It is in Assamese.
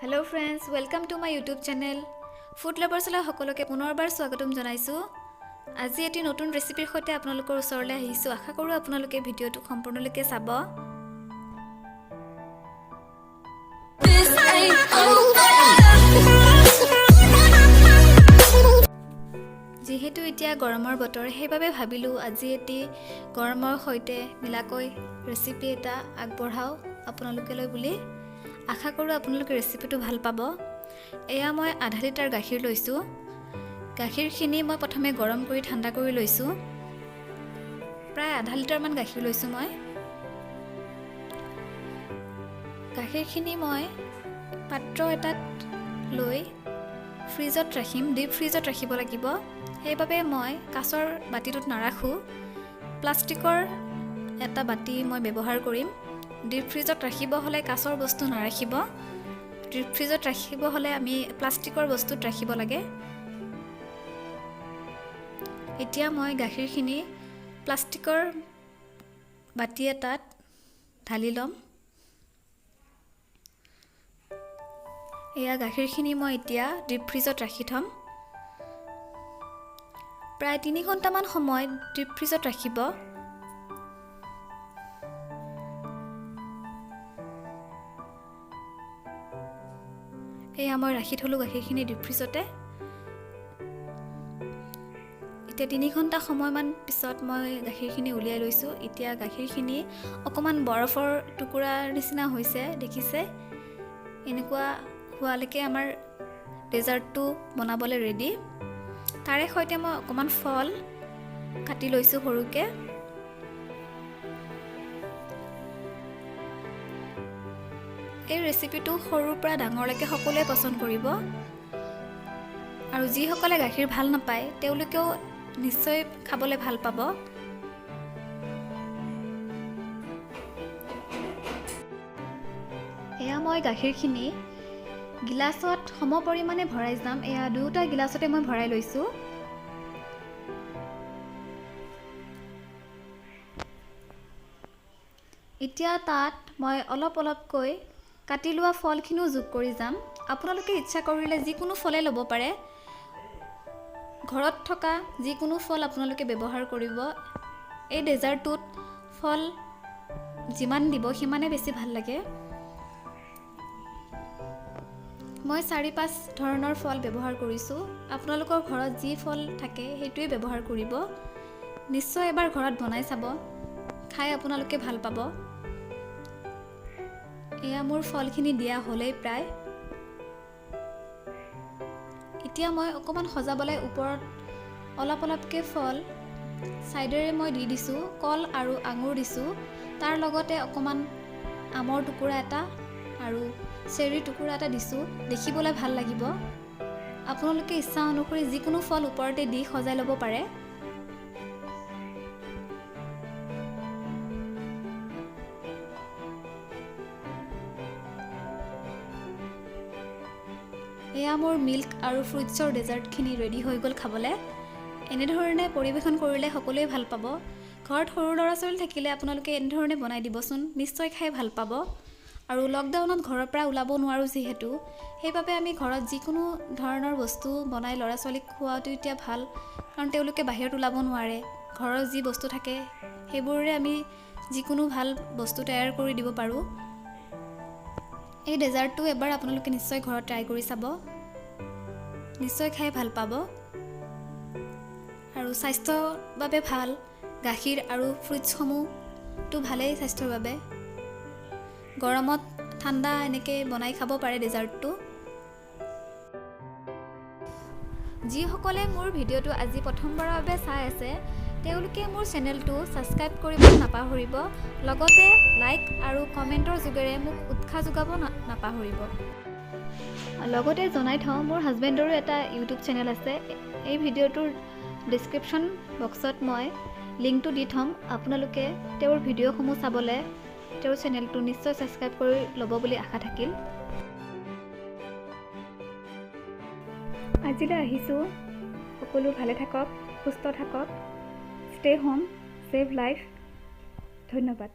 Hello friends, welcome to my YouTube channel. Food lovers la সকলোকে পুনৰবাৰ স্বাগতম জনাইছো। আজি এটি নতুন ৰেচিপিৰ সৈতে আপোনালোকৰ ওচৰলৈ আহিছো। আশা কৰো আপোনালোকে ভিডিওটো সম্পূৰ্ণলৈকে চাব। যেহেতু এতিয়া গৰমৰ বতৰ সেইবাবে ভাবিলো আজি এটি গৰমৰ সৈতে মিলাকৈ ৰেচিপি এটা আগবঢ়াও আপোনালোকলৈ বুলি। আশা কৰো আপোনালোকে ৰেচিপিটো ভাল পাব। এয়া মই আধা লিটাৰ গাখীৰ লৈছো। গাখীৰখিনি মই প্ৰথমে গৰম কৰি ঠাণ্ডা কৰি লৈছো। প্ৰায় আধা লিটাৰ মান গাখীৰ লৈছো মই। গাখীৰখিনি মই পাত্ৰ এটাত লৈ ফ্ৰিজত ৰাখিম। ডিপ ফ্ৰিজত ৰাখিব লাগিব। সেইবাবে মই কাঁচৰ বাটিটোত নাৰাখো। প্লাষ্টিকৰ এটা বাটি মই ব্যৱহাৰ কৰিম। ডিপ ফ্ৰিজত ৰাখিব হলে কাঁচৰ বস্তু নাৰাখিব। ডিপ ফ্ৰিজত ৰাখিব হলে আমি প্লাষ্টিকৰ বস্তুত ৰাখিব লাগে। এতিয়া মই গাখীৰখিনি প্লাষ্টিকৰ বাটি এটাত ঢালি ল'ম। এয়া গাখীৰখিনি মই এতিয়া ডিপ ফ্ৰিজত ৰাখি থম। প্ৰায় 3 ঘণ্টামান সময় ডিপ ফ্ৰিজত ৰাখিব। এয়া মই ৰাখি থলো গাখীৰখিনি ডিপ ফ্ৰিজতে। এতিয়া 3 ঘণ্টা সময়মান পিছত মই গাখীৰখিনি উলিয়াই লৈছো। এতিয়া গাখীৰখিনি অকমান বৰফৰ টুকুৰাৰ নিচিনা হৈছে, দেখিছে? এনেকুৱা হোৱালৈকে আমাৰ ডেজাৰ্টটো বনাবলৈ ৰেডি। তাৰে সৈতে মই অকমান ফল কাটি লৈছো সৰুকে। এই ৰেচিপিটো সৰুৰ পৰা ডাঙৰলৈকে সকলোৱে পছন্দ কৰিব। আৰু যিসকলে গাখীৰ ভাল নাপায় তেওঁলোকেও নিশ্চয় খাবলৈ ভাল পাব। এয়া মই গাখীৰখিনি গিলাচত সম পৰিমাণে ভৰাই যাম। এয়া দুটা গিলাচতে মই ভৰাই লৈছো। এতিয়া তাত মই অলপ অলপকৈ কাটি লোৱা ফলখিনিও যোগ কৰি যাম। আপোনালোকে ইচ্ছা কৰিলে যিকোনো ফলে ল'ব পাৰে। ঘৰত থকা যিকোনো ফল আপোনালোকে ব্যৱহাৰ কৰিব। এই ডেজাৰ্টটোত ফল যিমান দিব সিমানে বেছি ভাল লাগে। মই 4-5 ধৰণৰ ফল ব্যৱহাৰ কৰিছো। আপোনালোকৰ ঘৰত যি ফল থাকে সেইটোৱে ব্যৱহাৰ কৰিব। নিশ্চয় এবাৰ ঘৰত বনাই চাব। খাই আপোনালোকে ভাল পাব। এয়া মোৰ ফলখিনি দিয়া হ'লেই প্ৰায়। এতিয়া মই অকমান সজাবলৈ ওপৰত অলপ অলপকৈ ফল সাইডেৰে মই দি দিছো। কল আৰু আঙুৰ দিছো। তাৰ লগতে অকমান আমৰ টুকুৰা এটা আৰু চেৰি টুকুৰা এটা দিছো। দেখিবলৈ ভাল লাগিব। আপোনালোকে ইচ্ছা অনুসৰি যিকোনো ফল ওপৰতে দি সজাই ল'ব পাৰে। এয়া মোৰ মিল্ক আৰু ফ্ৰুটছৰ ডেজাৰ্টখিনি ৰেডি হৈ গ'ল খাবলৈ। এনেধৰণে পৰিৱেশন কৰিলে সকলোৱে ভাল পাব। ঘৰত সৰু ল'ৰা ছোৱালী থাকিলে আপোনালোকে এনেধৰণে বনাই দিবচোন। নিশ্চয় খাই ভাল পাব। আৰু লকডাউনত ঘৰৰ পৰা ওলাব নোৱাৰোঁ যিহেতু, সেইবাবে আমি ঘৰত যিকোনো ধৰণৰ বস্তু বনাই ল'ৰা ছোৱালীক খোৱাটো এতিয়া ভাল। কাৰণ তেওঁলোকে বাহিৰত ওলাব নোৱাৰে। ঘৰৰ যি বস্তু থাকে সেইবোৰেৰে আমি যিকোনো ভাল বস্তু তৈয়াৰ কৰি দিব পাৰোঁ। এই ডেজাৰ্টটো এবাৰ আপোনালোকে নিশ্চয় ঘৰত ট্ৰাই কৰি চাব। নিশ্চয় খাই ভাল পাব। আৰু স্বাস্থ্যৰ বাবে ভাল। গাখীৰ আৰু ফ্ৰুটছসমূহটো ভালেই স্বাস্থ্যৰ বাবে। গৰমত ঠাণ্ডা এনেকৈ বনাই খাব পাৰে ডেজাৰ্টটো। যিসকলে মোৰ ভিডিঅ'টো আজি প্ৰথমবাৰৰ বাবে চাই আছে তেওঁলোকে মোৰ চেনেলটো ছাবস্ক্ৰাইব কৰিব নাপাহৰিব। লগতে লাইক আৰু কমেণ্টৰ যোগেৰে মোক উৎসাহ যোগাব নাপাহৰিব। লগতে জনাই থওঁ মোৰ হাজবেণ্ডৰো এটা ইউটিউব চেনেল আছে। এই ভিডিঅ'টোৰ ডেছক্ৰিপশ্যন বক্সত মই লিংকটো দি থ'ম। আপোনালোকে তেওঁৰ ভিডিঅ'সমূহ চাবলৈ তেওঁৰ চেনেলটো নিশ্চয় ছাবস্ক্ৰাইব কৰি ল'ব বুলি আশা থাকিল। আজিলৈ আহিছোঁ। সকলো ভালে থাকক, সুস্থ থাকক। Stay home, save life. ধন্যবাদ।